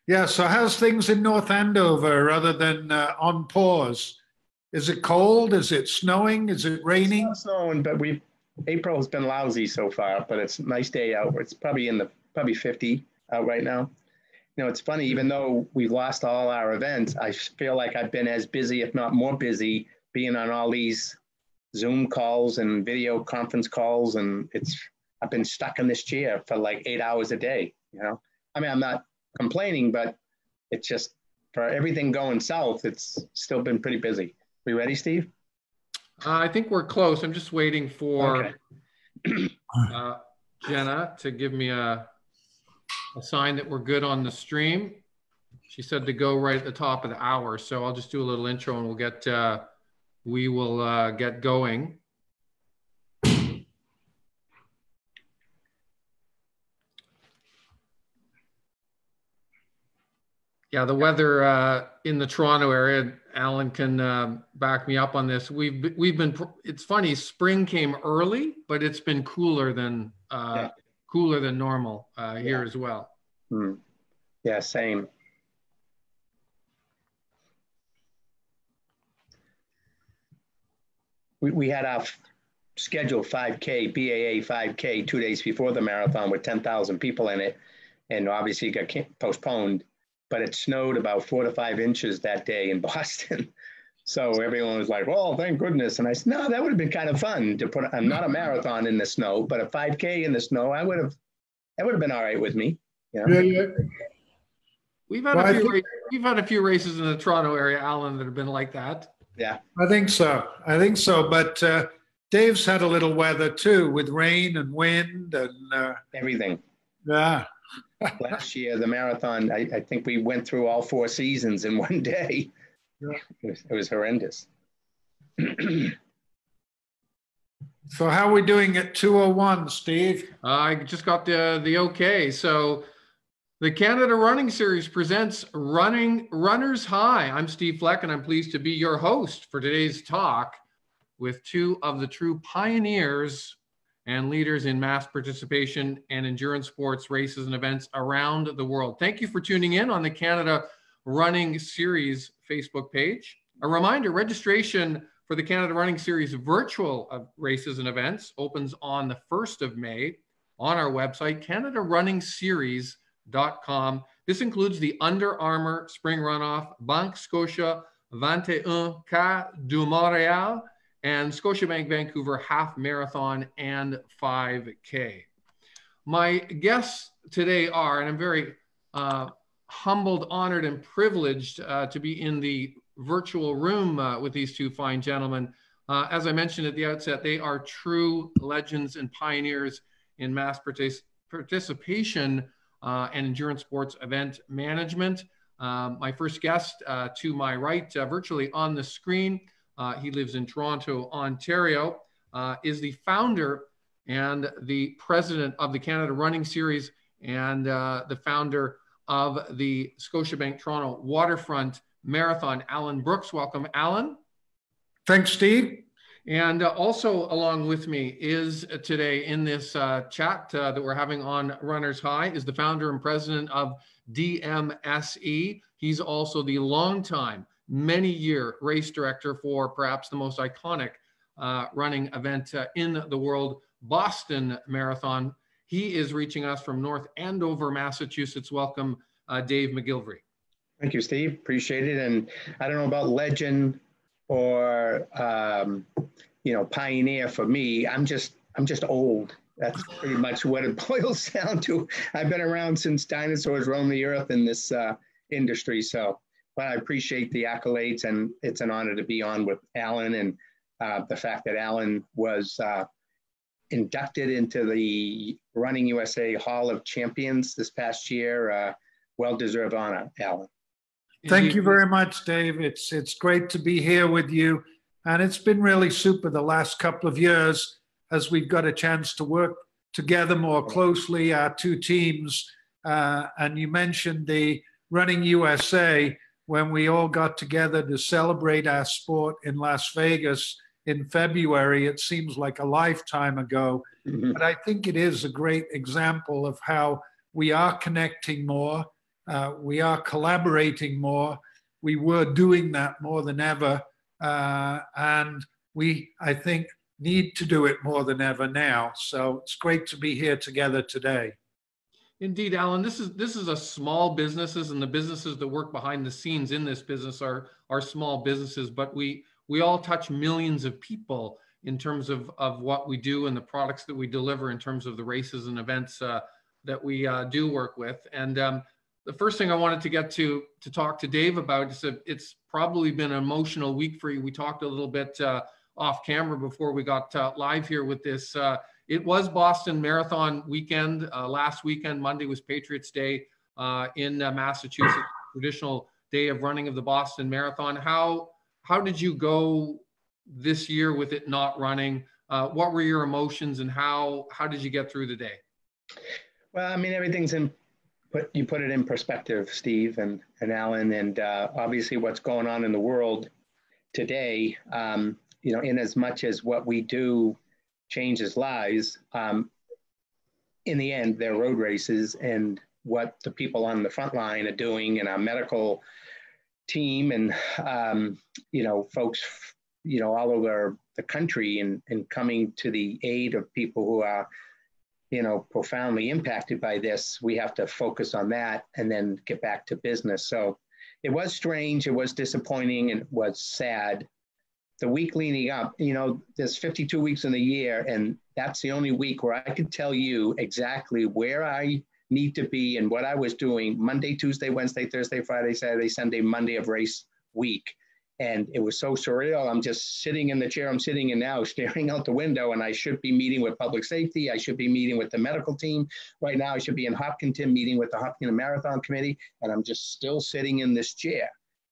Yeah, so how's things in North Andover other than on pause? Is it cold? Is it snowing? Is it It's not raining? snowing, but April has been lousy so far, but it's a nice day out. It's probably probably 50 out right now. It's funny, even though we lost all our events, I feel like I've been as busy, if not more busy, being on all these Zoom calls and video conference calls. And I've been stuck in this chair for like 8 hours a day. I mean, I'm not complaining, but it's just for everything going south, it's still been pretty busy. We ready, Steve? I think we're close. I'm just waiting for Okay. Jenna to give me a sign that we're good on the stream. She said to go right at the top of the hour. So I'll just do a little intro and we will get going. Yeah, the weather in the Toronto area, Alan can back me up on this. It's funny, spring came early, but it's been cooler than normal here as well. Yeah, same. We had our scheduled 5K, BAA 5K 2 days before the marathon with 10,000 people in it. And obviously it got postponed, but it snowed about 4 to 5 inches that day in Boston. So everyone was like, well, thank goodness. And I said, no, that would have been kind of fun to put, not a marathon in the snow, but a 5K in the snow. That would have been all right with me. Yeah. We've had a few races in the Toronto area, Alan, that have been like that. Yeah. I think so. But Dave's had a little weather too, with rain and wind and everything. Yeah. Last year, the marathon, I think we went through all 4 seasons in one day. Yeah. It was horrendous. So how are we doing at 2:01, Steve? I just got the okay. So the Canada Running Series presents Runner's High. I'm Steve Fleck, and I'm pleased to be your host for today's talk with 2 of the true pioneers and leaders in mass participation and endurance sports races and events around the world. Thank you for tuning in on the Canada Running Series Facebook page. A reminder, registration for the Canada Running Series virtual races and events opens on the 1st of May on our website, CanadaRunningSeries.com. This includes the Under Armour Spring Runoff, Banque Scotia 21K du Montréal, and Scotiabank Vancouver Half Marathon and 5K. My guests today are, and I'm very humbled, honored, and privileged to be in the virtual room with these 2 fine gentlemen. As I mentioned at the outset, they are true legends and pioneers in mass participation and endurance sports event management. My first guest to my right, virtually on the screen, he lives in Toronto, Ontario, is the founder and the president of the Canada Running Series and the founder of the Scotiabank Toronto Waterfront Marathon, Alan Brookes. Welcome, Alan. Thanks, Steve. And also along with me is today in this chat that we're having on Runner's High is the founder and president of DMSE. He's also the longtime, many-year race director for perhaps the most iconic running event in the world, Boston Marathon. He is reaching us from North Andover, Massachusetts. Welcome, Dave McGillvray. Thank you, Steve. Appreciate it. And I don't know about legend or pioneer for me. I'm just old. That's pretty much what it boils down to. I've been around since dinosaurs roamed the earth in this industry. So, but I appreciate the accolades, and it's an honor to be on with Alan, and the fact that Alan was inducted into the Running USA Hall of Champions this past year. Well-deserved honor, Alan. Thank you very much, Dave. It's great to be here with you. And it's been really super the last couple of years as we've got a chance to work together more closely, our 2 teams. And you mentioned the Running USA, when we all got together to celebrate our sport in Las Vegas in February. It seems like a lifetime ago, but I think it is a great example of how we are connecting more. We are collaborating more. We were doing that more than ever. And we, I think, need to do it more than ever now. So it's great to be here together today. Indeed, Alan, this is a small businesses, and the businesses that work behind the scenes in this business are small businesses, but we all touch millions of people in terms of what we do and the products that we deliver in terms of the races and events that we do work with. And the first thing I wanted to get to talk to Dave about is that it's probably been an emotional week for you. We talked a little bit off camera before we got live here with this. It was Boston Marathon weekend. Last weekend, Monday was Patriots Day in Massachusetts, traditional day of running of the Boston Marathon. How did you go this year with it not running? What were your emotions, and how did you get through the day? Well, I mean, everything's you put it in perspective, Steve and Alan, and obviously what's going on in the world today, in as much as what we do changes lives, in the end, they're road races, and what the people on the front line are doing, and our medical team and, folks, all over the country and coming to the aid of people who are, profoundly impacted by this. We have to focus on that and then get back to business. So it was strange, it was disappointing, and it was sad. The week leading up, there's 52 weeks in the year, and that's the only week where I could tell you exactly where I need to be and what I was doing Monday, Tuesday, Wednesday, Thursday, Friday, Saturday, Sunday, Monday of race week. And it was so surreal. I'm just sitting in the chair I'm sitting in now, staring out the window, and I should be meeting with public safety. I should be meeting with the medical team. Right now, I should be in Hopkinton meeting with the Hopkinton Marathon Committee, and I'm just still sitting in this chair.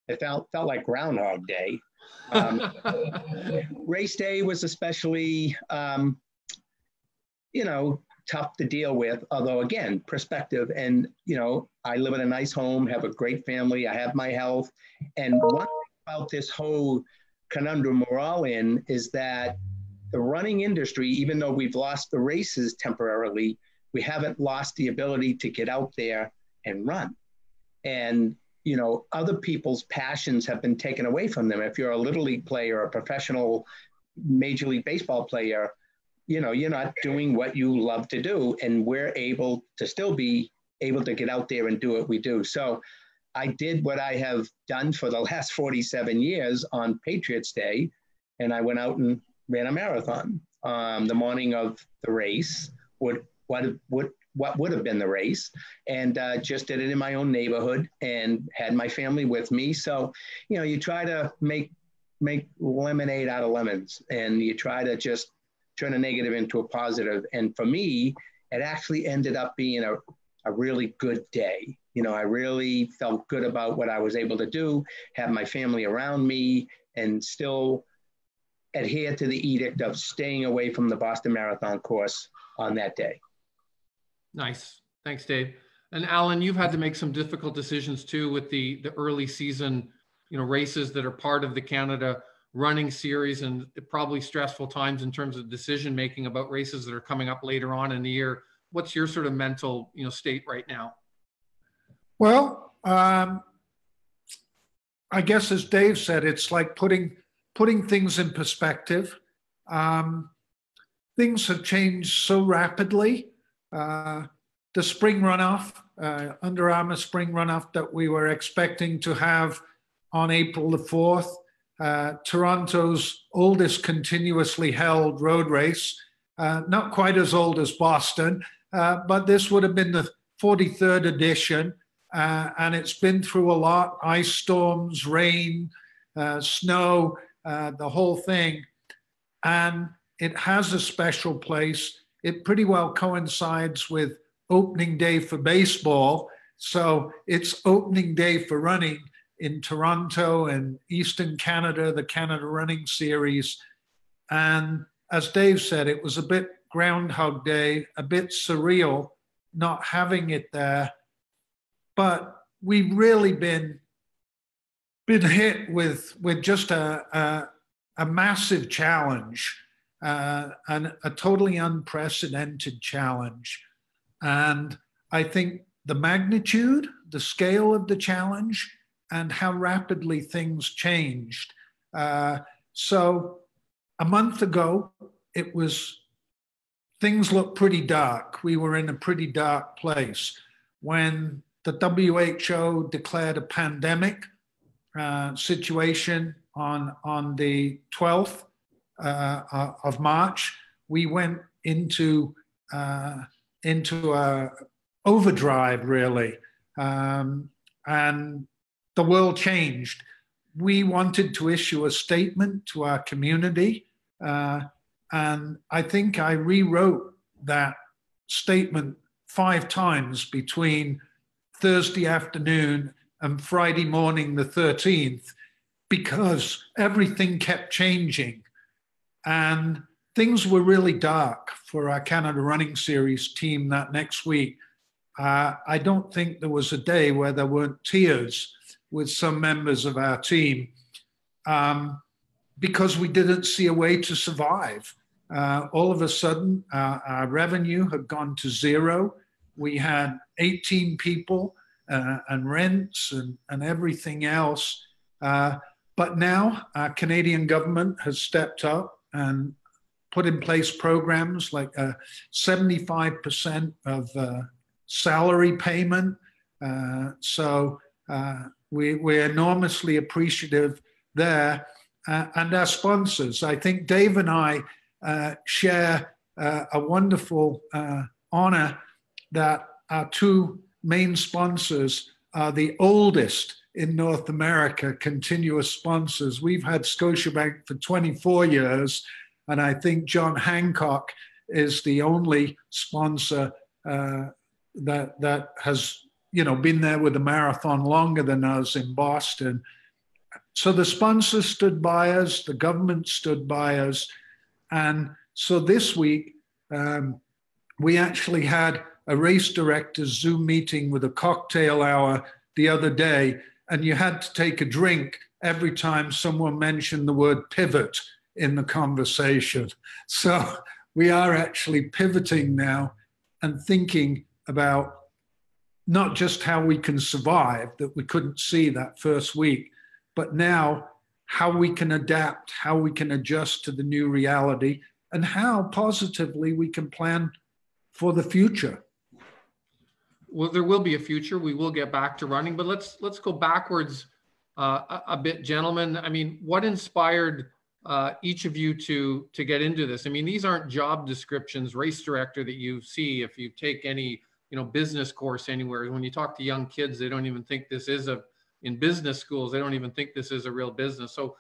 It felt like Groundhog Day. Race day was especially, tough to deal with, although again, perspective. And, I live in a nice home, have a great family, I have my health. And one thing about this whole conundrum we're all in is that the running industry, even though we've lost the races temporarily, we haven't lost the ability to get out there and run. And other people's passions have been taken away from them. If you're a little league player, a professional Major League Baseball player, you're not doing what you love to do. And we're able to still be able to get out there and do what we do. So I did what I have done for the last 47 years on Patriots Day. And I went out and ran a marathon the morning of the race, what would have been the race, and just did it in my own neighborhood and had my family with me. So, you try to make lemonade out of lemons, and you try to just turn a negative into a positive. And for me, it actually ended up being a really good day. I really felt good about what I was able to do, have my family around me, and still adhere to the edict of staying away from the Boston Marathon course on that day. Nice. Thanks, Dave. And Alan, you've had to make some difficult decisions too with the early season, races that are part of the Canada running series, and probably stressful times in terms of decision making about races that are coming up later on in the year. What's your sort of mental, state right now? Well, I guess as Dave said, it's like putting things in perspective. Things have changed so rapidly. The spring runoff, Under Armour spring runoff that we were expecting to have on April the 4th, Toronto's oldest continuously held road race, not quite as old as Boston, but this would have been the 43rd edition, and it's been through a lot: ice storms, rain, snow, the whole thing. And it has a special place. It pretty well coincides with opening day for baseball. So it's opening day for running in Toronto and Eastern Canada, the Canada Running Series. And as Dave said, it was a bit Groundhog Day, a bit surreal not having it there. But we've really been hit with just a massive challenge, and a totally unprecedented challenge. And I think the magnitude, the scale of the challenge and how rapidly things changed. So a month ago, things looked pretty dark. We were in a pretty dark place. When the WHO declared a pandemic situation on the 12th of March, we went into overdrive, really, and the world changed. We wanted to issue a statement to our community, and I think I rewrote that statement 5 times between Thursday afternoon and Friday morning, the 13th, because everything kept changing. And things were really dark for our Canada Running Series team that next week. I don't think there was a day where there weren't tears with some members of our team because we didn't see a way to survive. All of a sudden, our revenue had gone to zero. We had 18 people and rents and everything else. But now our Canadian government has stepped up and put in place programs like 75% of salary payment. So we're enormously appreciative there. And our sponsors. I think Dave and I share a wonderful honor that our 2 main sponsors are the oldest in North America continuous sponsors. We've had Scotiabank for 24 years, and I think John Hancock is the only sponsor that has, been there with the marathon longer than us in Boston. So the sponsors stood by us, the government stood by us, and so this week we actually had a race director's Zoom meeting with a cocktail hour the other day, and you had to take a drink every time someone mentioned the word pivot in the conversation. So we are actually pivoting now and thinking about not just how we can survive, that we couldn't see that first week, but now how we can adapt, how we can adjust to the new reality, and how positively we can plan for the future. Well, there will be a future. We will get back to running, but let's go backwards a bit, gentlemen. I mean, what inspired each of you to get into this? I mean, these aren't job descriptions, race director, that you see if you take any business course anywhere. When you talk to young kids, they don't even think this is in business schools, they don't even think this is a real business. So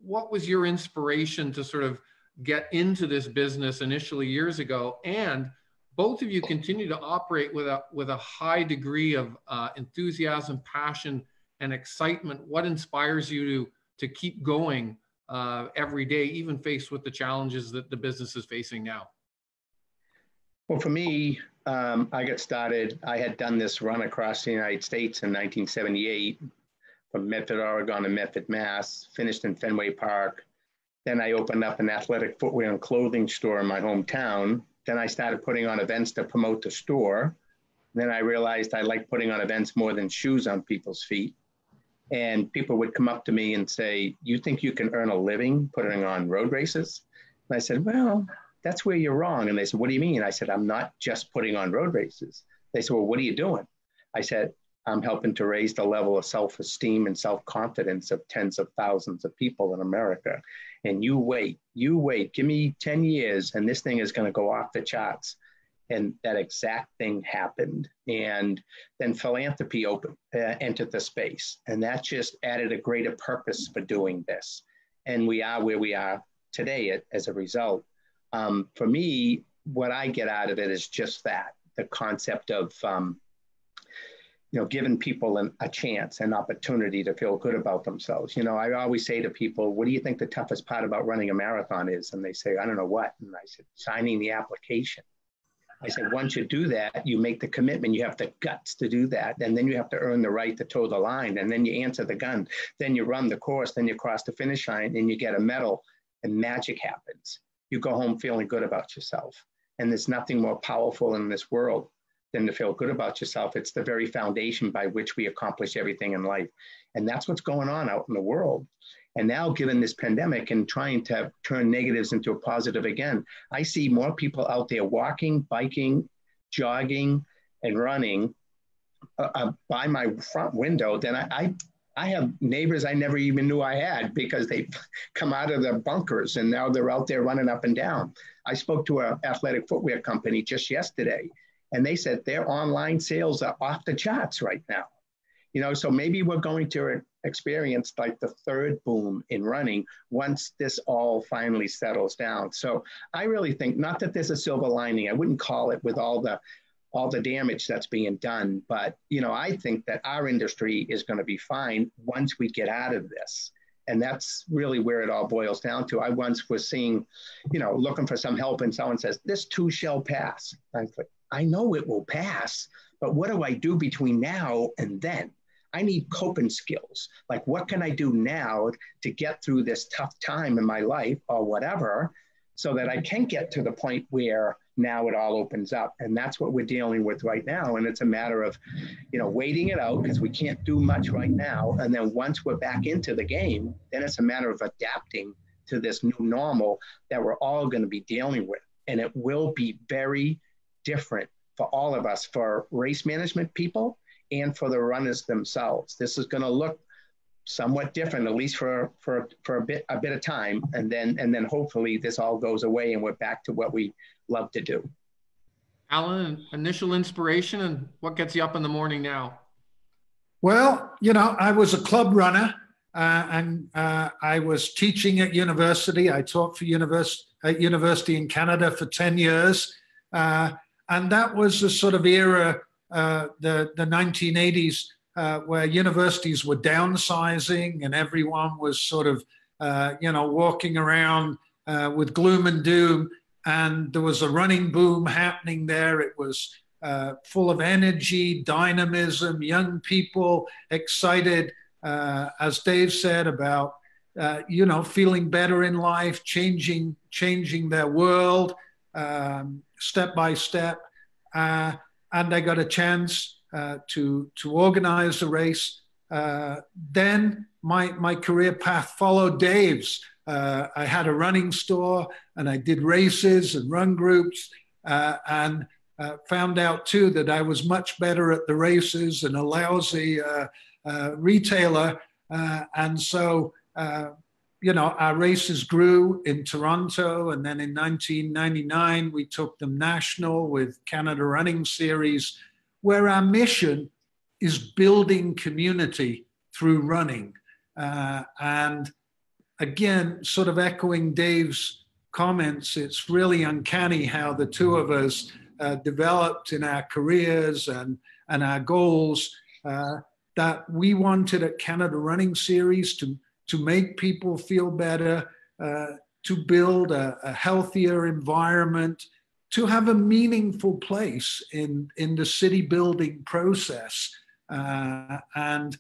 what was your inspiration to sort of get into this business initially years ago? And both of you continue to operate with a high degree of enthusiasm, passion, and excitement. What inspires you to keep going every day, even faced with the challenges that the business is facing now? Well, for me, I got started. I had done this run across the United States in 1978 from Medford, Oregon to Medford, Mass, finished in Fenway Park. Then I opened up an athletic footwear and clothing store in my hometown. Then I started putting on events to promote the store. Then I realized I liked putting on events more than shoes on people's feet. And people would come up to me and say, "You think you can earn a living putting on road races?" And I said, "Well, that's where you're wrong." And they said, "What do you mean?" I said, "I'm not just putting on road races." They said, "Well, what are you doing?" I said, "I'm helping to raise the level of self-esteem and self-confidence of tens of thousands of people in America. And you wait, give me 10 years and this thing is going to go off the charts." And that exact thing happened. And then philanthropy entered the space. And that just added a greater purpose for doing this. And we are where we are today as a result. For me, what I get out of it is just that, the concept of giving people a chance, an opportunity to feel good about themselves. I always say to people, "What do you think the toughest part about running a marathon is?" And they say, "I don't know what." And I said, "Signing the application." I said, "Once you do that, you make the commitment, you have the guts to do that. And then you have to earn the right to toe the line. And then you answer the gun. Then you run the course, then you cross the finish line and you get a medal and magic happens. You go home feeling good about yourself. And there's nothing more powerful in this world than to feel good about yourself. It's the very foundation by which we accomplish everything in life. And that's what's going on out in the world. And now, given this pandemic and trying to turn negatives into a positive again, I see more people out there walking, biking, jogging, and running by my front window than I have neighbors I never even knew I had, because they've come out of their bunkers and now they're out there running up and down. I spoke to an athletic footwear company just yesterday, and they said their online sales are off the charts right now. You know, so maybe we're going to experience like the third boom in running once this all finally settles down. So I really think, not that there's a silver lining, I wouldn't call it with all the damage that's being done, but you know, I think that our industry is going to be fine once we get out of this. And that's really where it all boils down to. I once was seeing, you know, looking for some help, and someone says, "This too shall pass." I was like, I know it will pass, but what do I do between now and then? I need coping skills. Like, what can I do now to get through this tough time in my life or whatever, so that I can get to the point where now it all opens up. And that's what we're dealing with right now. And it's a matter of, you know, waiting it out, because we can't do much right now. And then once we're back into the game, then it's a matter of adapting to this new normal that we're all going to be dealing with. And it will be very different for all of us, for race management people and for the runners themselves. This is going to look somewhat different, at least for a bit of time, and then hopefully this all goes away and we're back to what we love to do. Alan, initial inspiration and what gets you up in the morning now? Well, you know, I was a club runner, and I was teaching at university. I taught for university in Canada for 10 years, and that was the sort of era, the 1980s. Where universities were downsizing and everyone was sort of, walking around with gloom and doom. And there was a running boom happening there. It was full of energy, dynamism, young people excited, as Dave said, about, feeling better in life, changing their world step by step. And I got a chance to organize the race. Then my career path followed Dave's. I had a running store and I did races and run groups, and found out too that I was much better at the races and a lousy retailer. And so, our races grew in Toronto, and then in 1999, we took them national with Canada Running Series, where our mission is building community through running. And again, sort of echoing Dave's comments, it's really uncanny how the two of us developed in our careers and our goals, that we wanted at Canada Running Series to make people feel better, to build a healthier environment, to have a meaningful place in the city building process. And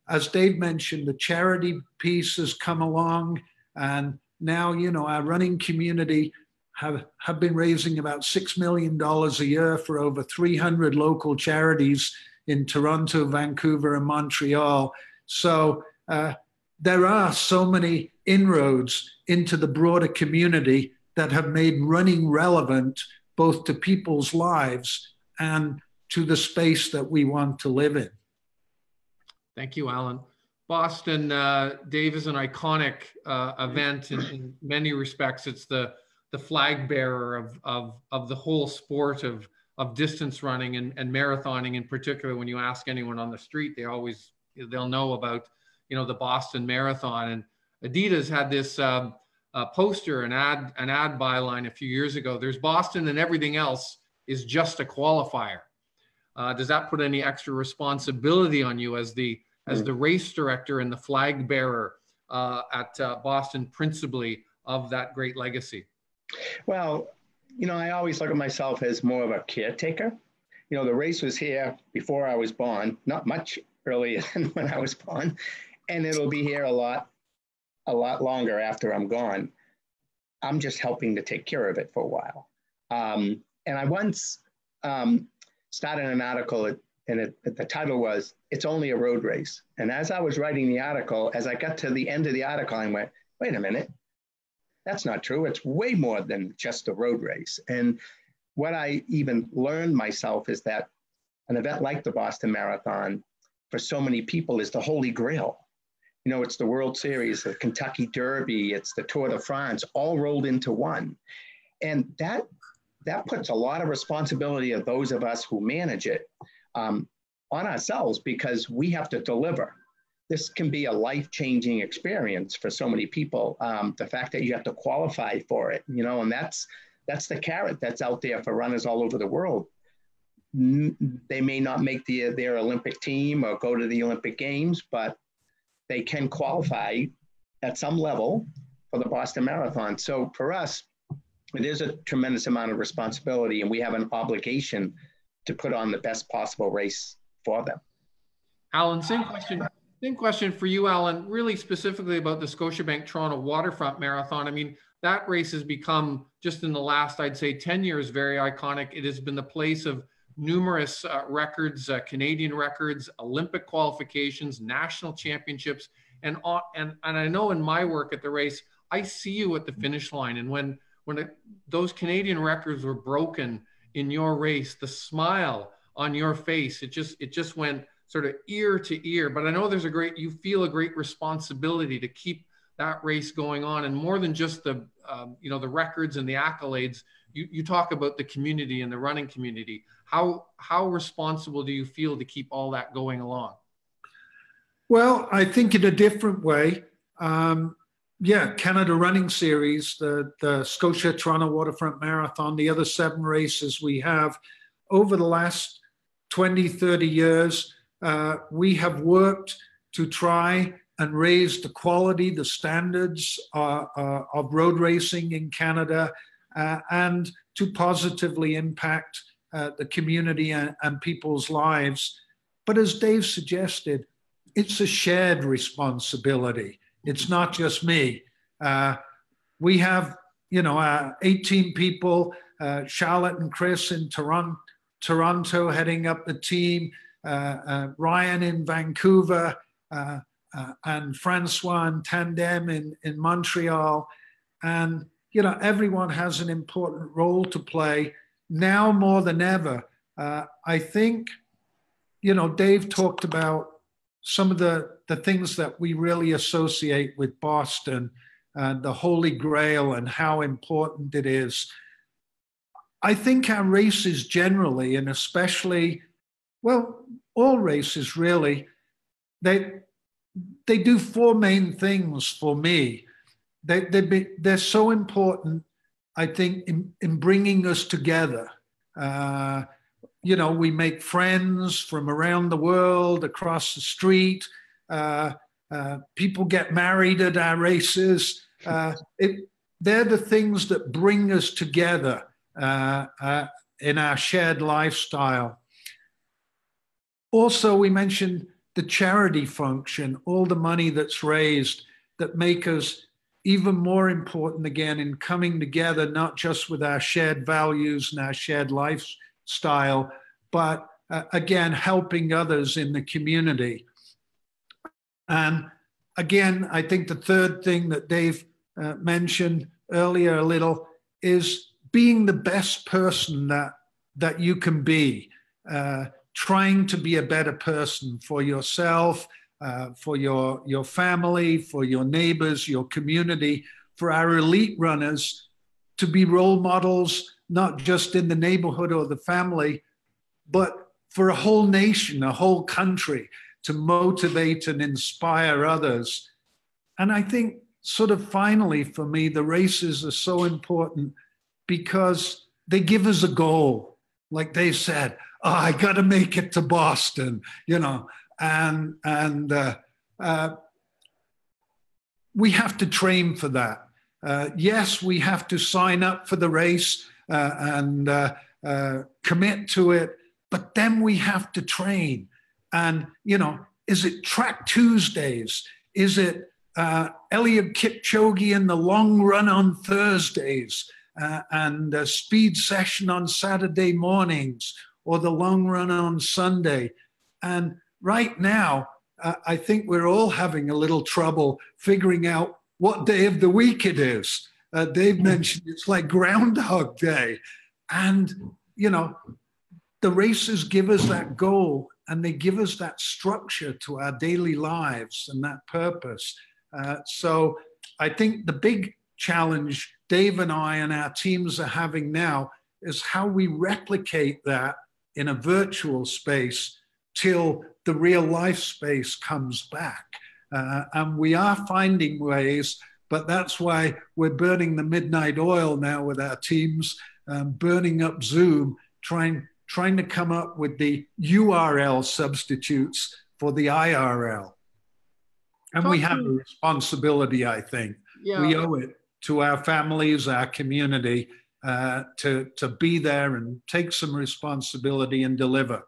as Dave mentioned, the charity piece has come along, and now, our running community have been raising about $6 million a year for over 300 local charities in Toronto, Vancouver, and Montreal. So there are so many inroads into the broader community that have made running relevant both to people's lives and to the space that we want to live in. Thank you, Alan. Boston, Dave, is an iconic event in many respects. It's the flag bearer of the whole sport of distance running and marathoning in particular. When you ask anyone on the street, they'll know about, the Boston Marathon. And Adidas had this poster, an ad byline a few years ago. There's Boston and everything else is just a qualifier. Does that put any extra responsibility on you as the race director and the flag bearer at Boston, principally, of that great legacy? Well, I always look at myself as more of a caretaker. The race was here before I was born, not much earlier than when I was born, and it'll be here a lot longer after I'm gone. I'm just helping to take care of it for a while. And I once started an article, the title was, "It's Only a Road Race." And as I was writing the article, as I got to the end of the article, I went, wait a minute, that's not true. It's way more than just a road race. And what I even learned myself is that an event like the Boston Marathon, for so many people, is the holy grail. You know, it's the World Series, the Kentucky Derby, it's the Tour de France, all rolled into one. And that puts a lot of responsibility of those of us who manage it on ourselves, because we have to deliver. This can be a life-changing experience for so many people. The fact that you have to qualify for it, you know, and that's the carrot that's out there for runners all over the world. They may not make their Olympic team or go to the Olympic Games, but they can qualify at some level for the Boston Marathon. So for us, it is a tremendous amount of responsibility, and we have an obligation to put on the best possible race for them. Alan, same question for you, Alan, really specifically about the Scotiabank Toronto Waterfront Marathon. I mean, that race has become, just in the last, I'd say, 10 years, very iconic. It has been the place of numerous records, Canadian records, Olympic qualifications, national championships. And I know in my work at the race, I see you at the finish line. And when those Canadian records were broken in your race, the smile on your face, it just went sort of ear to ear. But I know you feel a great responsibility to keep that race going on. And more than just the records and the accolades, you talk about the community and the running community. How responsible do you feel to keep all that going along? Well, I think in a different way. Canada Running Series, the Scotia Toronto Waterfront Marathon, the other 7 races we have, over the last 20, 30 years, we have worked to try and raise the quality, the standards of road racing in Canada, and to positively impact the community and people's lives. But as Dave suggested, it's a shared responsibility. It's not just me. We have, 18 people, Charlotte and Chris in Toronto heading up the team, Ryan in Vancouver, and Francois and Tandem in Montreal. And, everyone has an important role to play now more than ever. I think, Dave talked about some of the things that we really associate with Boston, the Holy Grail and how important it is. I think our races generally, and especially, well, all races really, they do 4 main things for me. They're so important, I think, in bringing us together. We make friends from around the world, across the street. People get married at our races. They're the things that bring us together in our shared lifestyle. Also, we mentioned the charity function, all the money that's raised that make us even more important again in coming together, not just with our shared values and our shared lifestyle, but again, helping others in the community. And again, I think the third thing that Dave mentioned earlier a little is being the best person that you can be, trying to be a better person for yourself, for your family, for your neighbors, your community, for our elite runners to be role models, not just in the neighborhood or the family, but for a whole nation, a whole country, to motivate and inspire others. And I think sort of finally for me, the races are so important because they give us a goal. Like they said, I got to make it to Boston, and we have to train for that. Yes, we have to sign up for the race and commit to it, but then we have to train. And, is it track Tuesdays? Is it Eliud Kipchoge in the long run on Thursdays and a speed session on Saturday mornings? or the long run on Sunday. And right now, I think we're all having a little trouble figuring out what day of the week it is. Dave mentioned it's like Groundhog Day. And, you know, the races give us that goal, and they give us that structure to our daily lives and that purpose. So I think the big challenge Dave and I and our teams are having now is how we replicate that in a virtual space till the real life space comes back. And we are finding ways, but that's why we're burning the midnight oil now with our teams, burning up Zoom, trying to come up with the URL substitutes for the IRL. And we have a responsibility, I think. Yeah. We owe it to our families, our community, to be there and take some responsibility and deliver.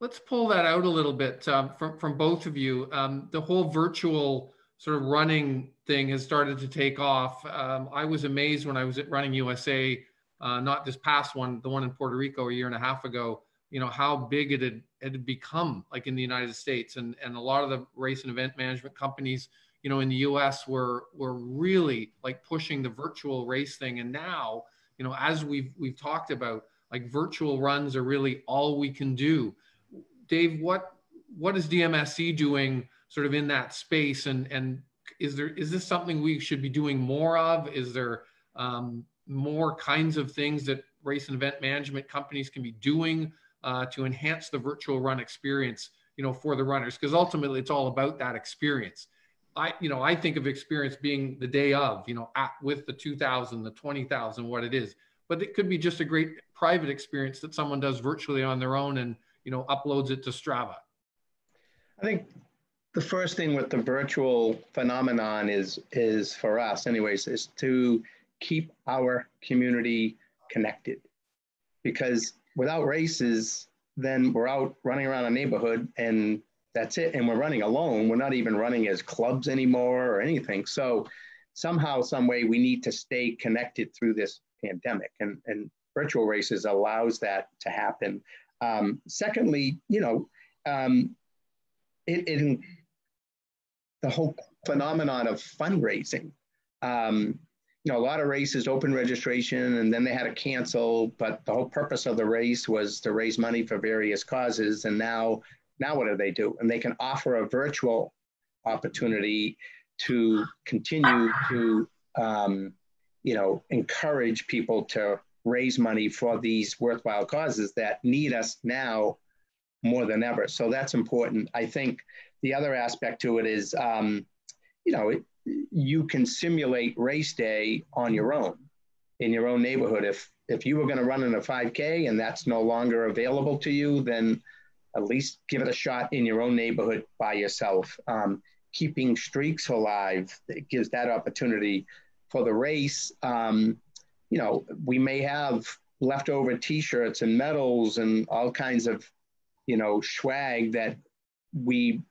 Let's pull that out a little bit from both of you. The whole virtual sort of running thing has started to take off. I was amazed when I was at Running USA, not this past one, the one in Puerto Rico a year and a half ago, you know, how big it had become, like in the United States. And a lot of the race and event management companies, you know, in the US were really like pushing the virtual race thing. And now, you know, as we've talked about, like virtual runs are really all we can do. Dave, what is DMSC doing sort of in that space? And is this something we should be doing more of? Is there more kinds of things that race and event management companies can be doing to enhance the virtual run experience, you know, for the runners? Because ultimately it's all about that experience. I think of experience being the day of, you know, with the 2,000, the 20,000, what it is, but it could be just a great private experience that someone does virtually on their own and, you know, uploads it to Strava. I think the first thing with the virtual phenomenon is for us anyways, is to keep our community connected, because without races, then we're out running around a neighborhood and that's it. And we're running alone. We're not even running as clubs anymore or anything. So somehow, some way, we need to stay connected through this pandemic, and virtual races allows that to happen. Secondly, you know, the whole phenomenon of fundraising. You know, a lot of races open registration and then they had to cancel, but the whole purpose of the race was to raise money for various causes. And now what do? And they can offer a virtual opportunity to continue to, you know, encourage people to raise money for these worthwhile causes that need us now more than ever. So that's important. I think the other aspect to it is, you know, you can simulate race day on your own, in your own neighborhood. If you were going to run in a 5K and that's no longer available to you, then at least give it a shot in your own neighborhood by yourself. Keeping streaks alive, it gives that opportunity for the race. You know, we may have leftover T-shirts and medals and all kinds of, you know, swag that we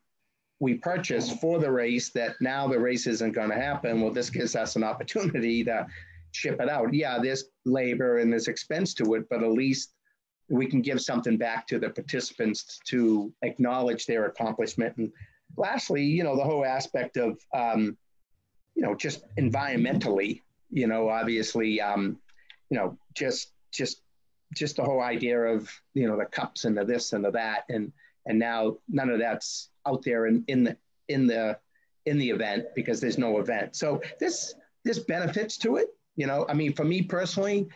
purchased for the race that now the race isn't going to happen. Well, this gives us an opportunity to ship it out. Yeah, there's labor and there's expense to it, but at least we can give something back to the participants to acknowledge their accomplishment. And lastly, you know, the whole aspect of, you know, just environmentally, you know, obviously, you know, just the whole idea of, you know, the cups and the this and the that, and now none of that's out there in the event because there's no event. So this benefits to it. You know, I mean, for me personally,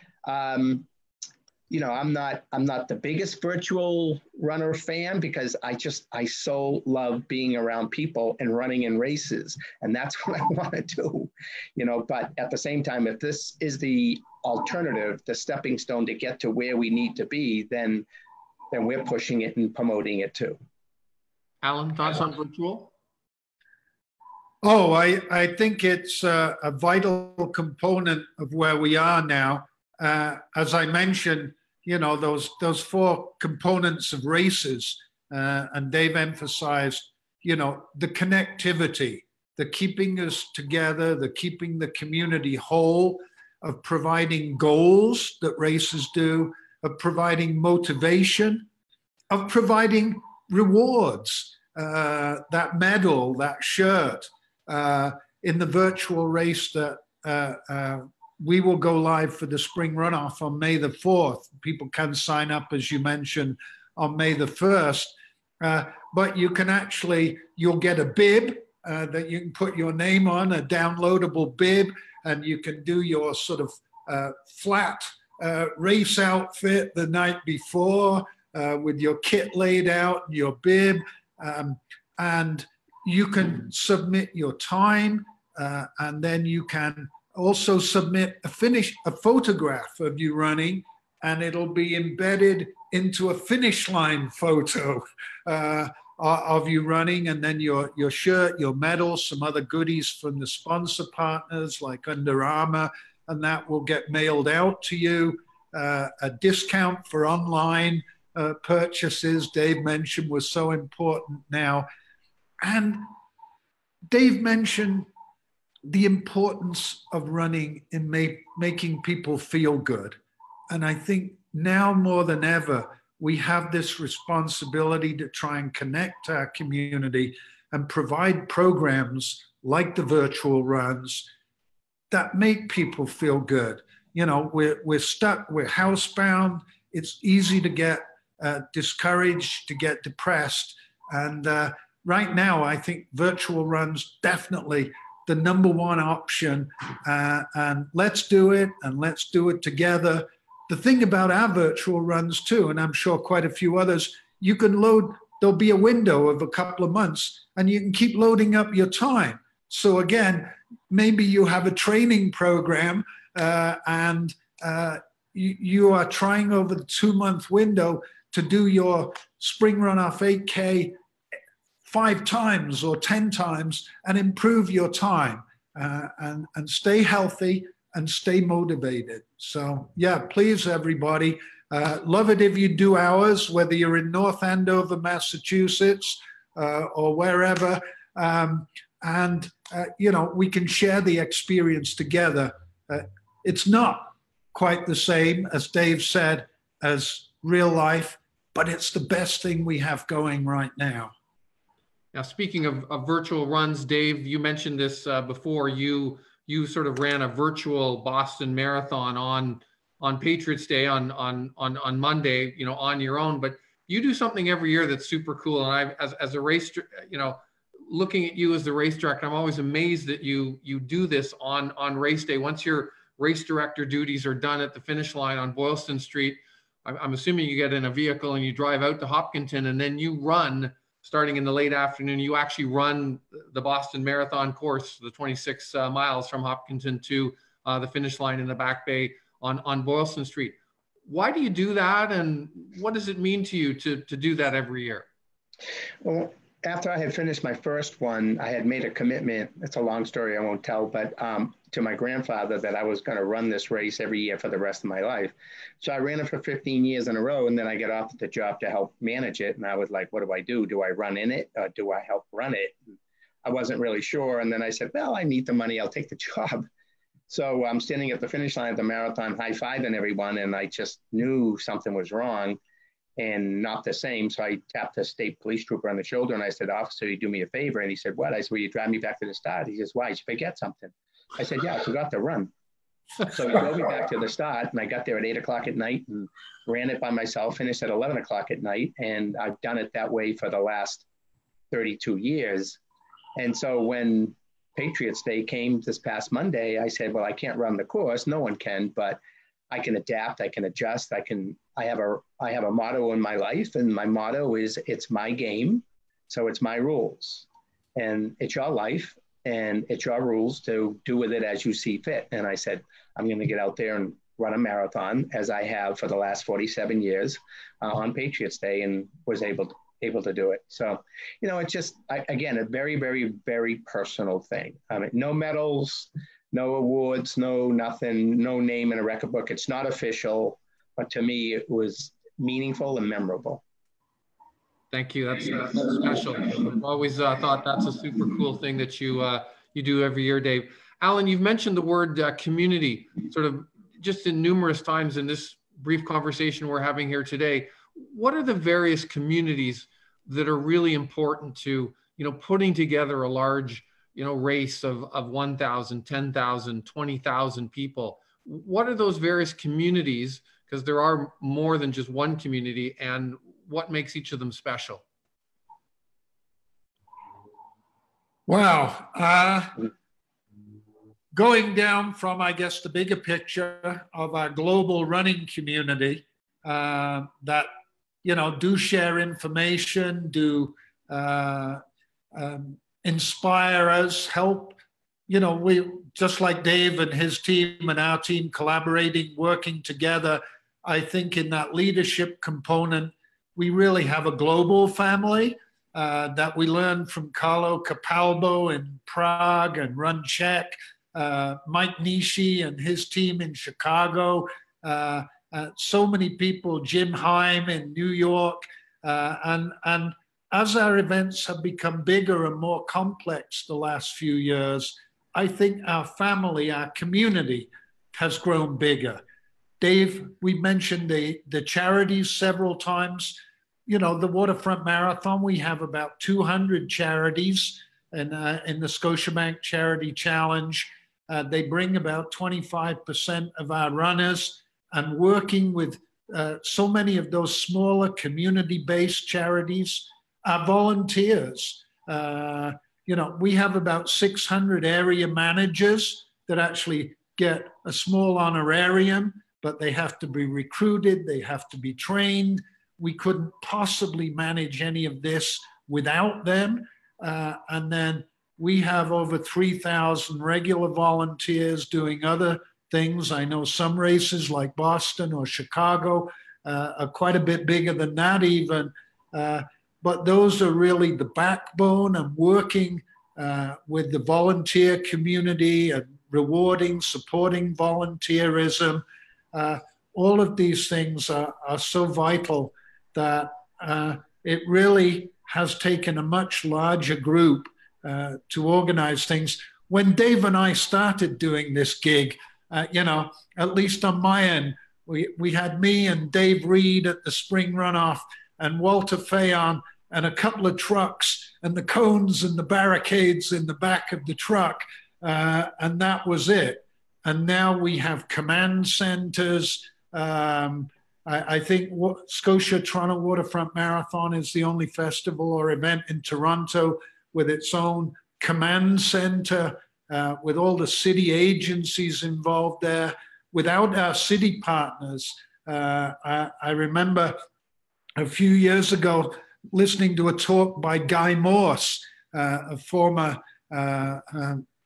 you know, I'm not the biggest virtual runner fan because I so love being around people and running in races, and that's what I want to do, you know. But at the same time, if this is the alternative, the stepping stone to get to where we need to be, then we're pushing it and promoting it too. Alan, thoughts on virtual? Oh, I think it's a vital component of where we are now. As I mentioned, you know, those four components of races, and Dave emphasized, you know, the connectivity, the keeping us together, the keeping the community whole, of providing goals that races do, of providing motivation, of providing rewards, that medal, that shirt, in the virtual race that we will go live for the spring runoff on May the 4th. People can sign up, as you mentioned, on May the 1st. But you can actually, you'll get a bib that you can put your name on, a downloadable bib, and you can do your sort of flat race outfit the night before with your kit laid out, your bib, and you can submit your time, and then you can also submit a photograph of you running, and it'll be embedded into a finish line photo of you running, and then your shirt, your medal, some other goodies from the sponsor partners like Under Armour, and that will get mailed out to you. A discount for online purchases, Dave mentioned, was so important now. And Dave mentioned the importance of running in making people feel good. And I think now more than ever, we have this responsibility to try and connect our community and provide programs like the virtual runs that make people feel good. You know, we're stuck, we're housebound. It's easy to get discouraged, to get depressed. And right now, I think virtual runs definitely the #1 option. And let's do it, and let's do it together. The thing about our virtual runs too, and I'm sure quite a few others, you can load, there'll be a window of a couple of months and you can keep loading up your time. So again, maybe you have a training program and you are trying over the 2-month window to do your spring runoff 8K 5 times or 10 times and improve your time and stay healthy and stay motivated. So yeah, please everybody, love it if you do ours, whether you're in North Andover, Massachusetts, or wherever. You know, we can share the experience together. It's not quite the same, as Dave said, as real life, but it's the best thing we have going right now. Now, speaking of virtual runs, Dave, you mentioned this before. You sort of ran a virtual Boston Marathon on Patriots Day on Monday, you know, on your own. But you do something every year that's super cool. And as a race, you know, looking at you as the race director, I'm always amazed that you do this on race day. Once your race director duties are done at the finish line on Boylston Street, I'm assuming you get in a vehicle and you drive out to Hopkinton, and then you run. Starting in the late afternoon, you actually run the Boston Marathon course, the 26 miles from Hopkinton to the finish line in the Back Bay on Boylston Street. Why do you do that, and what does it mean to you to do that every year? Well, after I had finished my first one, I had made a commitment. It's a long story, I won't tell, but to my grandfather that I was going to run this race every year for the rest of my life. So I ran it for 15 years in a row, and then I got offered the job to help manage it. And I was like, what do I do? Do I run in it, or do I help run it? I wasn't really sure. And then I said, well, I need the money. I'll take the job. So I'm standing at the finish line of the marathon, high-fiving everyone, and I just knew something was wrong and not the same. So I tapped a state police trooper on the shoulder, and I said, officer, you do me a favor? And he said, what? I said, will you drive me back to the start? He says, why? Did you forget something? I said, yeah, I forgot to run. So he drove me back to the start, and I got there at 8 o'clock at night and ran it by myself, finished at 11 o'clock at night. And I've done it that way for the last 32 years. And so when Patriots Day came this past Monday, I said, well, I can't run the course. No one can, but I can adapt, I can adjust, I have a motto in my life, and my motto is, it's my game, so it's my rules. And it's your life, and it's your rules to do with it as you see fit. And I said, I'm going to get out there and run a marathon, as I have for the last 47 years on Patriots Day, and was able to do it. So, you know, it's just, again, a very, very, very personal thing. I mean, no medals, no awards, no nothing, no name in a record book. It's not official, but to me, it was meaningful and memorable. Thank you. That's special. I've always thought that's a super cool thing that you do every year, Dave. Alan, you've mentioned the word community sort of just in numerous times in this brief conversation we're having here today, what are the various communities that are really important to, putting together a large, race of 1,000, 10,000, 20,000 people? What are those various communities? Because there are more than just one community, and what makes each of them special? Wow. Going down from, I guess, the bigger picture of our global running community that, do share information, do inspire us, help, we, just like Dave and his team and our team collaborating, working together, I think in that leadership component, we really have a global family that we learned from Carlo Capalbo in Prague and Run Czech, Mike Nishi and his team in Chicago, so many people, Jim Heim in New York, and as our events have become bigger and more complex the last few years, I think our family, our community has grown bigger. Dave, we mentioned the charities several times. The Waterfront Marathon, we have about 200 charities in the Scotiabank Charity Challenge. They bring about 25% of our runners, and working with so many of those smaller community-based charities, our volunteers. We have about 600 area managers that actually get a small honorarium, but they have to be recruited, they have to be trained. We couldn't possibly manage any of this without them. And then we have over 3,000 regular volunteers doing other things. I know some races like Boston or Chicago are quite a bit bigger than that even. But those are really the backbone of working with the volunteer community and rewarding, supporting volunteerism. All of these things are so vital that it really has taken a much larger group to organize things. When Dave and I started doing this gig, at least on my end, we had me and Dave Reed at the spring runoff and Walter Fayon and a couple of trucks and the cones and the barricades in the back of the truck. And that was it. And now we have command centers. I think Scotia Toronto Waterfront Marathon is the only festival or event in Toronto with its own command center, with all the city agencies involved there. Without our city partners, I remember a few years ago listening to a talk by Guy Morse, a former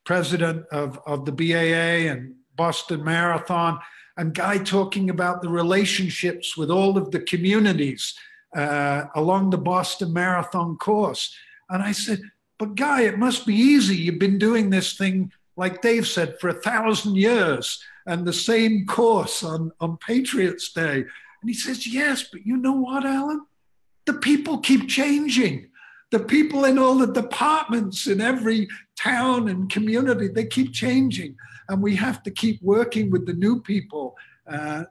president of the BAA and Boston Marathon, and Guy talking about the relationships with all of the communities along the Boston Marathon course. And I said, but Guy, it must be easy. You've been doing this thing, like Dave said, for 1,000 years and the same course on Patriots Day. And he says, yes, but you know what, Alan? The people keep changing. The people in all the departments in every town and community, they keep changing. And we have to keep working with the new people.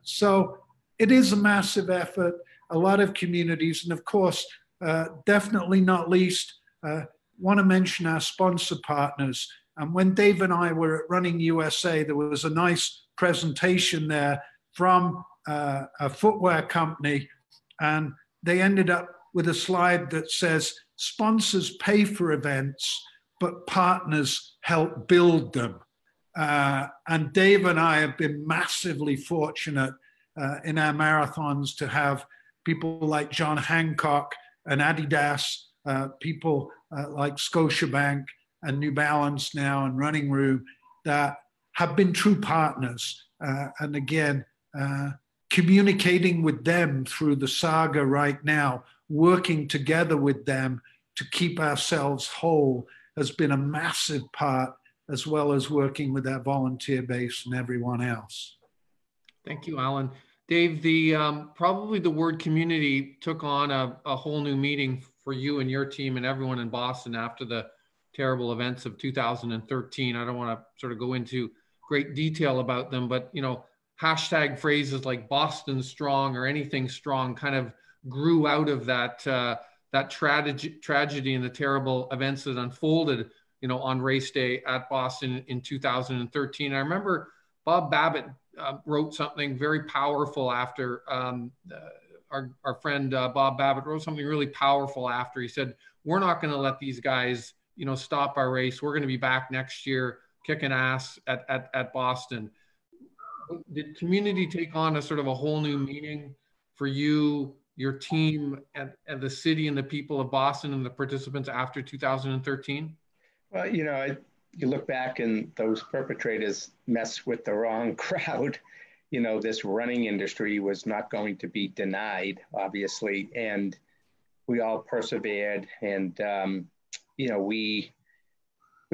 So it is a massive effort, a lot of communities. And of course, definitely not least, want to mention our sponsor partners. And when Dave and I were at Running USA, there was a nice presentation there from a footwear company. And they ended up with a slide that says, sponsors pay for events, but partners help build them. And Dave and I have been massively fortunate in our marathons to have people like John Hancock and Adidas, people like Scotiabank and New Balance now and Running Room that have been true partners. And again, communicating with them through the saga right now, working together with them to keep ourselves whole has been a massive part, as well as working with our volunteer base and everyone else. Thank you, Alan. Dave, probably the word community took on a whole new meaning for you and your team and everyone in Boston after the terrible events of 2013. I don't want to sort of go into great detail about them, but hashtag phrases like Boston Strong or anything strong kind of grew out of that tragedy and the terrible events that unfolded, on race day at Boston in 2013. I remember Bob Babbitt wrote something very powerful after, our friend Bob Babbitt wrote something really powerful after. He said, we're not going to let these guys, stop our race. We're going to be back next year kicking ass at Boston. Did community take on a sort of a whole new meaning for you, your team, and the city and the people of Boston and the participants after 2013? Well, you look back and those perpetrators mess with the wrong crowd. This running industry was not going to be denied, obviously, and we all persevered, and we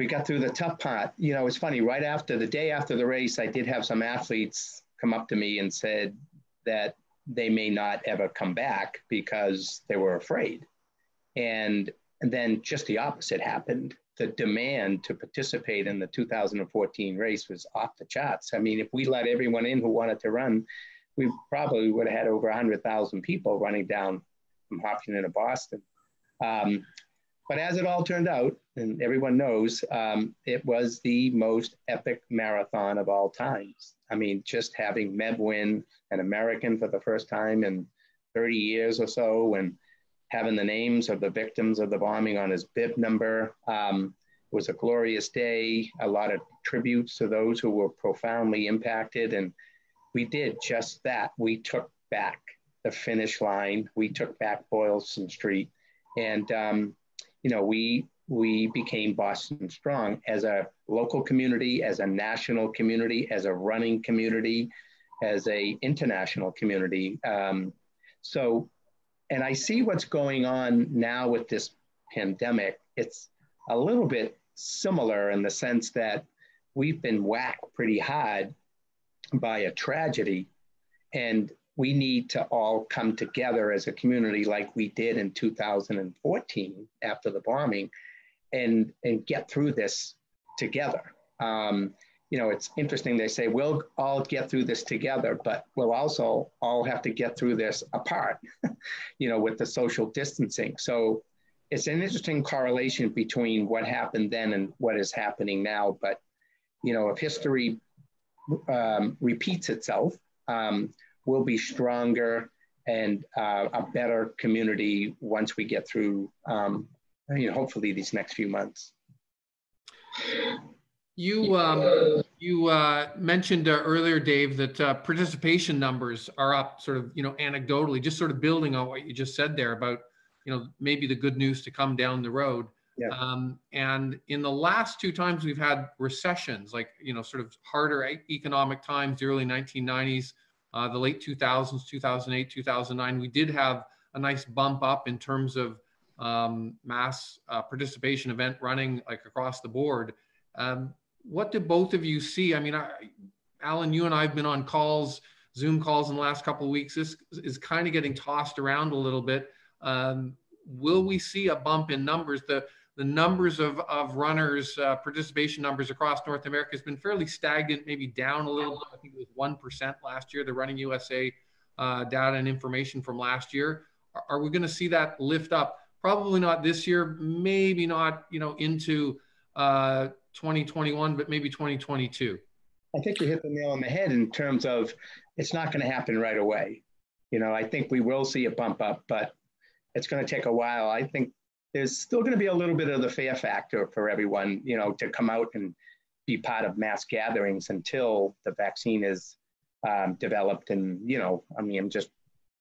got through the tough part. It's funny, right after the day after the race, I did have some athletes come up to me and said that they may not ever come back because they were afraid. And then just the opposite happened. The demand to participate in the 2014 race was off the charts. I mean, if we let everyone in who wanted to run, we probably would have had over 100,000 people running down from Hopkins to Boston. But as it all turned out, and everyone knows, it was the most epic marathon of all times. I mean, just having Meb win, an American for the first time in 30 years or so, and having the names of the victims of the bombing on his bib number. It was a glorious day, a lot of tributes to those who were profoundly impacted. And we did just that. We took back the finish line. We took back Boylston Street. And, we became Boston Strong as a local community, as a national community, as a running community, as a international community. And I see what's going on now with this pandemic. It's a little bit similar in the sense that we've been whacked pretty hard by a tragedy, and we need to all come together as a community like we did in 2014 after the bombing and get through this together. It's interesting, they say we'll all get through this together, but we'll also all have to get through this apart, with the social distancing. So it's an interesting correlation between what happened then and what is happening now. But, if history repeats itself, we'll be stronger and a better community once we get through, hopefully these next few months. You mentioned earlier, Dave, that participation numbers are up sort of, anecdotally, just sort of building on what you just said there about, maybe the good news to come down the road. Yeah. And in the last two times we've had recessions, like, sort of harder economic times, the early 1990s, the late 2000s, 2008, 2009, we did have a nice bump up in terms of mass participation event running, like across the board. What do both of you see? I mean, Alan, you and I have been on calls, Zoom calls in the last couple of weeks. This is kind of getting tossed around a little bit. Will we see a bump in numbers? The numbers of runners, participation numbers across North America has been fairly stagnant, maybe down a little bit. I think it was 1% last year, the Running USA data and information from last year. Are we going to see that lift up? Probably not this year, maybe not, into 2021, but maybe 2022. I think you hit the nail on the head in terms of it's not going to happen right away. I think we will see a bump up, but it's going to take a while. I think there's still going to be a little bit of the fear factor for everyone, to come out and be part of mass gatherings until the vaccine is developed. And, I'm just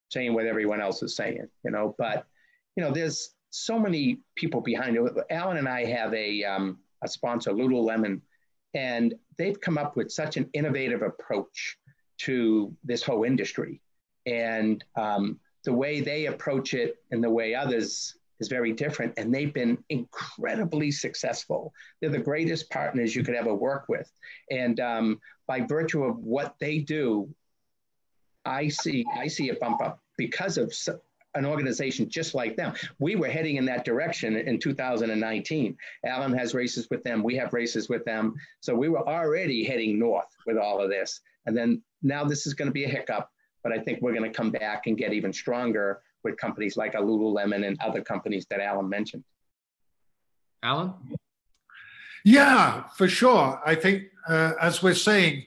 saying what everyone else is saying, but, there's so many people behind it. Alan and I have a sponsor, Lululemon, and they've come up with such an innovative approach to this whole industry. And the way they approach it and the way others is very different. And they've been incredibly successful. They're the greatest partners you could ever work with. And by virtue of what they do, I see a bump up because of an organization just like them. We were heading in that direction in 2019. Alan has races with them. We have races with them. So we were already heading north with all of this. And then now this is going to be a hiccup, but I think we're going to come back and get even stronger with companies like a Lululemon and other companies that Alan mentioned. Alan? Yeah, for sure. I think, as we're saying,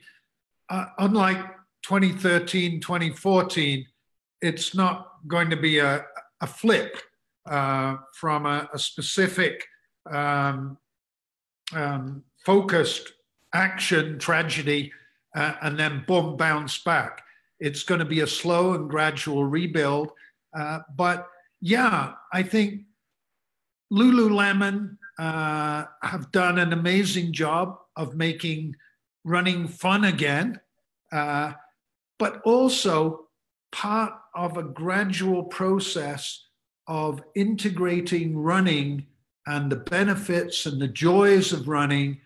unlike 2013, 2014, it's not going to be a flip from a specific focused action tragedy and then boom, bounce back. It's going to be a slow and gradual rebuild. But yeah, I think Lululemon have done an amazing job of making running fun again, but also part of a gradual process of integrating running and the benefits and the joys of running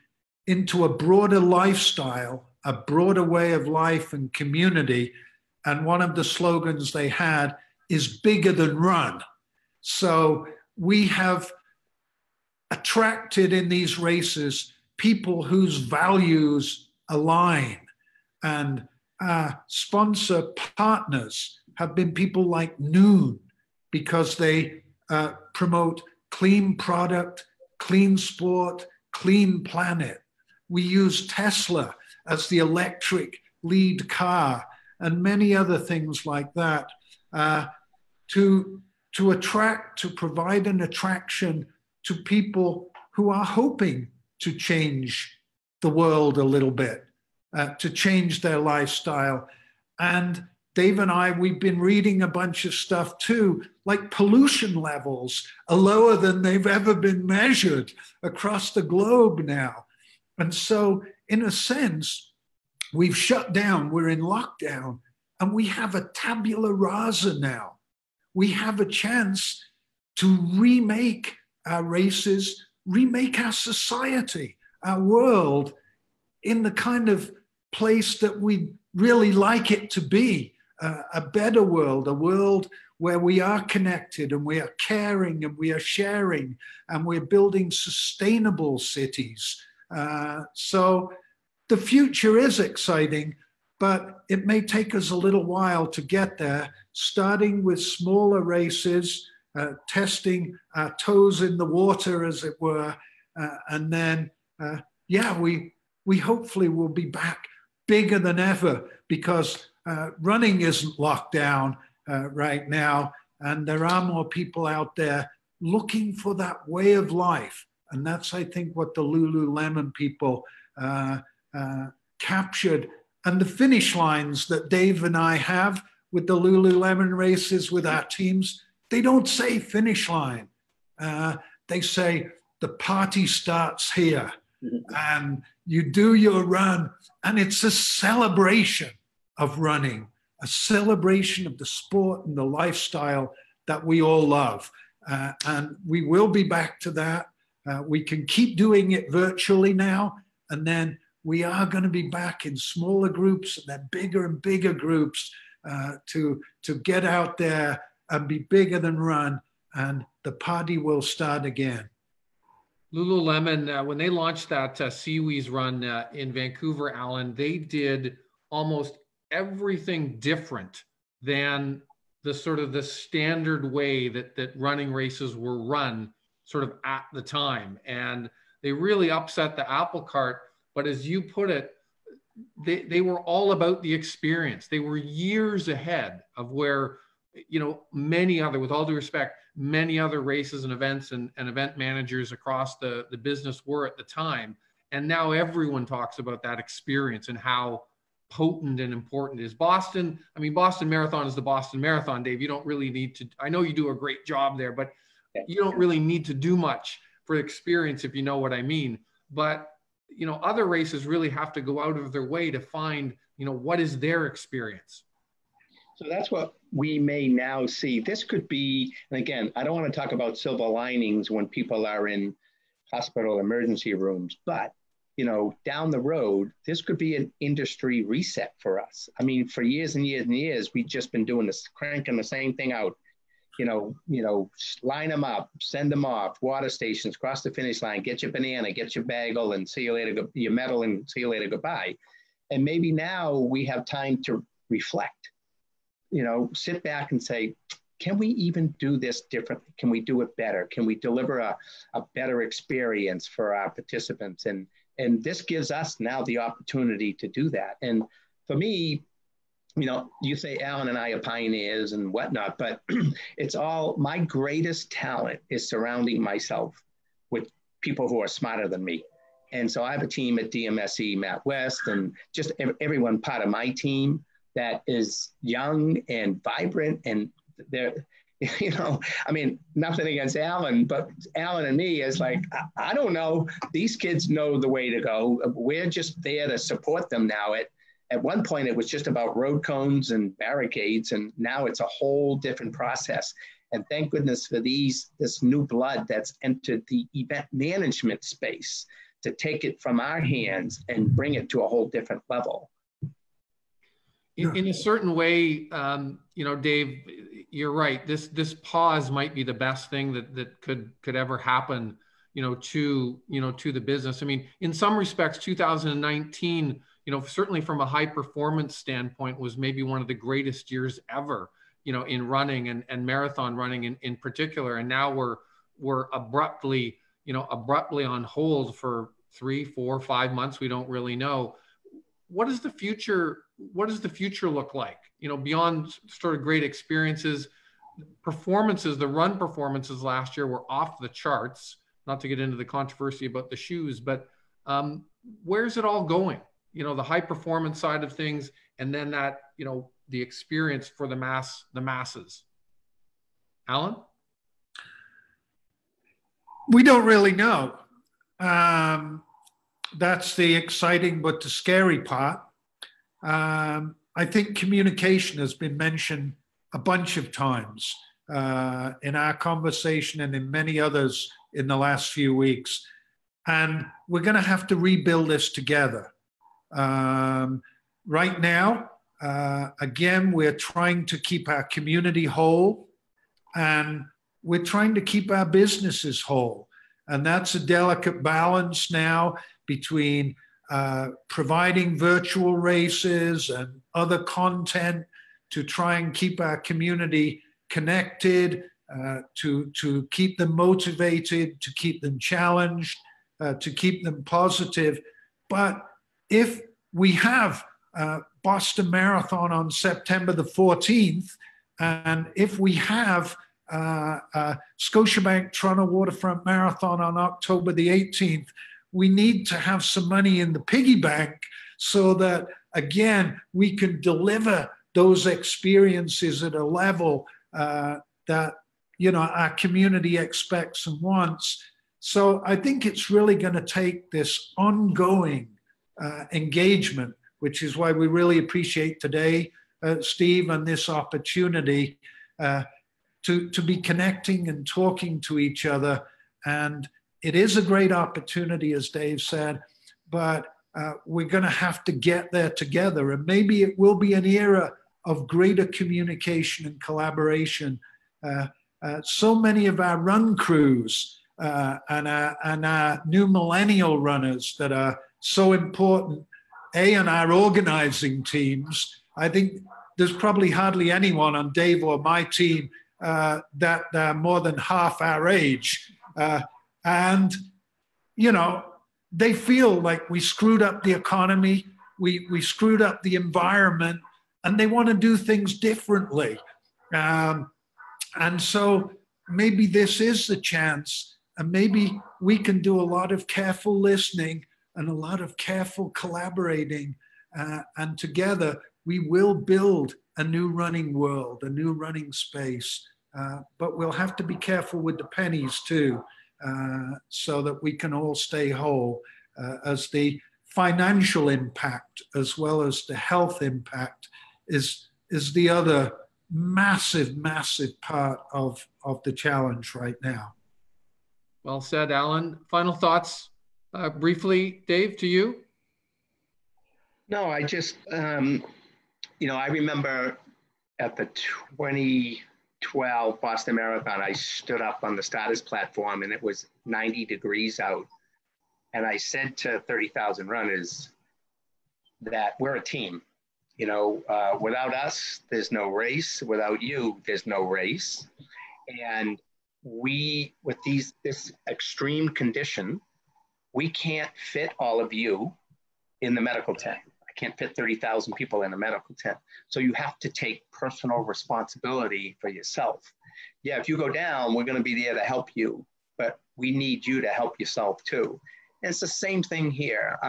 into a broader lifestyle, a broader way of life and community. And one of the slogans they had is bigger than run. So we have attracted in these races people whose values align, and sponsor partners have been people like Noon, because they promote clean product, clean sport, clean planet. We use Tesla as the electric lead car and many other things like that to attract, to provide an attraction to people who are hoping to change the world a little bit, to change their lifestyle. And Dave and I, we've been reading a bunch of stuff too, like pollution levels are lower than they've ever been measured across the globe now. And so in a sense, we've shut down, we're in lockdown, and we have a tabula rasa now. We have a chance to remake our races, remake our society, our world in the kind of place that we really like it to be. A better world, a world where we are connected and we are caring and we are sharing and we're building sustainable cities. So the future is exciting, but it may take us a little while to get there, starting with smaller races, testing our toes in the water, as it were. And then, yeah, we hopefully will be back bigger than ever, because running isn't locked down right now, and there are more people out there looking for that way of life. And that's, I think, what the Lululemon people captured. And the finish lines that Dave and I have with the Lululemon races with our teams, they don't say finish line. They say the party starts here, and you do your run, and it's a celebration of running, a celebration of the sport and the lifestyle that we all love. And we will be back to that. We can keep doing it virtually now, and then we are going to be back in smaller groups and then bigger and bigger groups to get out there and be bigger than run, and the party will start again. Lululemon, when they launched that Seawees run in Vancouver, Alan, they did almost everything different than the sort of the standard way that running races were run sort of at the time. And they really upset the apple cart. But as you put it, they were all about the experience. They were years ahead of where, you know, many other, with all due respect, many other races and events and event managers across the business were at the time. And now everyone talks about that experience and how potent and important it is. Boston, I mean, Boston Marathon is the Boston Marathon, Dave. You don't really need to, I know you do a great job there, but you don't really need to do much for experience, if you know what I mean. But, you know, other races really have to go out of their way to find, you know, what is their experience. So that's what we may now see. This could be, and again, I don't want to talk about silver linings when people are in hospital emergency rooms, but, you know, down the road, this could be an industry reset for us. I mean, for years and years and years, we've just been doing this, cranking the same thing out. You know, line them up, send them off, water stations, cross the finish line, get your banana, get your bagel, and see you later, your medal, and see you later, goodbye. And maybe now we have time to reflect, sit back and say, can we even do this differently? Can we do it better? Can we deliver a better experience for our participants? And this gives us now the opportunity to do that. And for me, you say Alan and I are pioneers and whatnot, but it's all, my greatest talent is surrounding myself with people who are smarter than me. And so I have a team at DMSE, Matt West, and just everyone part of my team that is young and vibrant, and they're, nothing against Alan, but Alan and me is like, I don't know, these kids know the way to go. We're just there to support them now. At one point, it was just about road cones and barricades, and now it's a whole different process. And thank goodness for this new blood that's entered the event management space to take it from our hands and bring it to a whole different level. In a certain way, Dave, you're right. This pause might be the best thing that could ever happen, to the business. I mean, in some respects, 2019, certainly from a high performance standpoint, was maybe one of the greatest years ever, in running and marathon running in particular. And now we're abruptly on hold for 3, 4, 5 months. We don't really know. What does the future look like? Beyond sort of great experiences, performances, the run performances last year were off the charts, not to get into the controversy about the shoes, but where's it all going? The high performance side of things, and then that, the experience for the masses. Alan? We don't really know. That's the exciting but the scary part. I think communication has been mentioned a bunch of times in our conversation and in many others in the last few weeks. And we're going to have to rebuild this together. Right now, again, we're trying to keep our community whole, and we're trying to keep our businesses whole. And that's a delicate balance now between providing virtual races and other content to try and keep our community connected, to keep them motivated, to keep them challenged, to keep them positive. But if we have Boston Marathon on September the 14th, and if we have Scotiabank Toronto Waterfront Marathon on October the 18th, we need to have some money in the piggy bank so that, again, we can deliver those experiences at a level that, our community expects and wants. So I think it's really going to take this ongoing engagement, which is why we really appreciate today, Steve, and this opportunity to be connecting and talking to each other. And it is a great opportunity, as Dave said, but we're going to have to get there together. And maybe it will be an era of greater communication and collaboration. So many of our run crews and our new millennial runners that are so important, in our organizing teams. I think there's probably hardly anyone on Dave or my team that are more than half our age. And, they feel like we screwed up the economy, we screwed up the environment, and they want to do things differently. And so maybe this is the chance, and maybe we can do a lot of careful listening and a lot of careful collaborating. And together we will build a new running world, a new running space. But we'll have to be careful with the pennies too, so that we can all stay whole, as the financial impact as well as the health impact is the other massive, massive part of the challenge right now. Well said, Alan. Final thoughts briefly, Dave, to you? No, I just, I remember at the 2012 Boston Marathon, I stood up on the starters platform and it was 90 degrees out. And I said to 30,000 runners, that we're a team. You know, without us, there's no race. Without you, there's no race. And we, with this extreme condition, we can't fit all of you in the medical tent. I can't fit 30,000 people in a medical tent. So you have to take personal responsibility for yourself. Yeah, if you go down, we're going to be there to help you, but we need you to help yourself too. And it's the same thing here.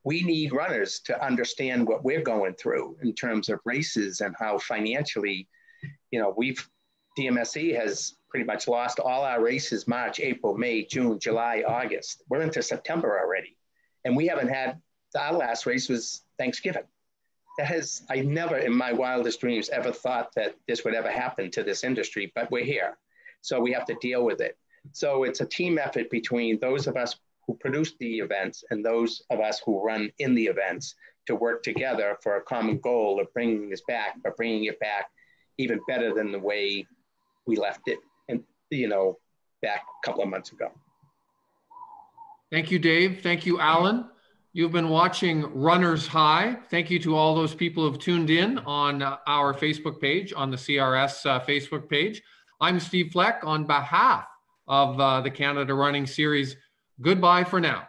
We need runners to understand what we're going through in terms of races and how financially, you know, DMSE has pretty much lost all our races March, April, May, June, July, August. We're into September already. And we haven't had, our last race was Thanksgiving. I never in my wildest dreams ever thought that this would ever happen to this industry, but we're here. So we have to deal with it. So it's a team effort between those of us who produce the events and those of us who run in the events to work together for a common goal of bringing this back, but bringing it back even better than the way we left it, and you know, back a couple of months ago. Thank you, Dave. Thank you, Alan. You've been watching Runners High. Thank you to all those people who've tuned in on our Facebook page, on the CRS Facebook page. I'm Steve Fleck on behalf of the Canada Running Series. Goodbye for now.